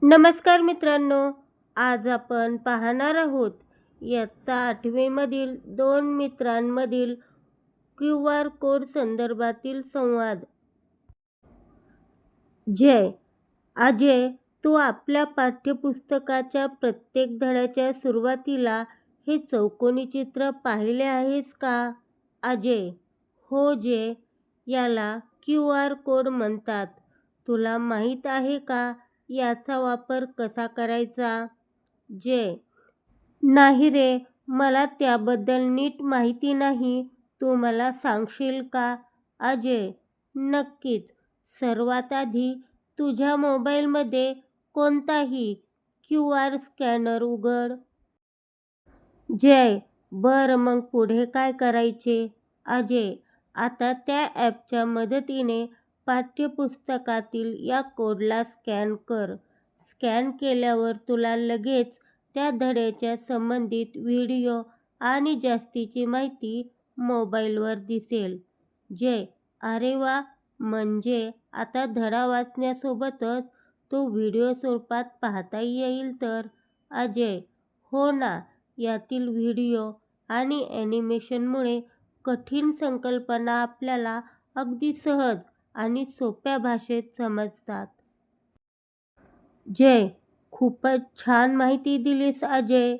नमस्कार मित्रांनो, आज आपण पाहणार आहोत इयत्ता 8वी मधील दोन मित्रांमधील QR कोड संदर्भातील संवाद. जय, अजय, तू आपल्या पाठ्यपुस्तकाच्या प्रत्येक धड्याच्या सुरुवातीला हे चौकोनी चित्र पाहिले आहेस का? अजय, हो जय, याला QR कोड म्हणतात. तुला माहीत आहे का याचा वापर कसा करायचा? जय, नाही रे, मला त्याबद्दल नीट माहिती नाही. तू मला सांगशील का? अजय, नक्कीच. सर्वात आधी तुझ्या मोबाईलमध्ये कोणताही QR स्कॅनर उघड. जय, बरं, मग पुढे काय करायचे? अजय, आता त्या ॲपच्या मदतीने पाठ्यपुस्तकातील या कोडला स्कॅन कर. स्कॅन केल्यावर तुला लगेच त्या धड्याच्या संबंधित व्हिडिओ आणि जास्तीची माहिती मोबाईलवर दिसेल. जय, अरे वा, म्हणजे आता धडा वाचण्यासोबतच तो व्हिडिओ स्वरूपात पाहता येईल तर? अजय, हो ना, यातील व्हिडिओ आणि ॲनिमेशनमुळे कठीण संकल्पना आपल्याला अगदी सहज आणि सोप्या भाषेत समजतात. जय, खूपच छान माहिती दिलीस अजय.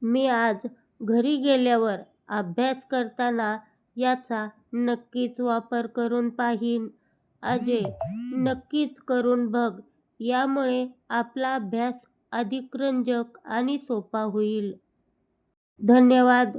मी आज घरी गेल्यावर अभ्यास करताना याचा नक्कीच वापर करून पाहीन. अजय, नक्कीच करून बघ. यामुळे आपला अभ्यास अधिक रंजक आणि सोपा होईल. धन्यवाद.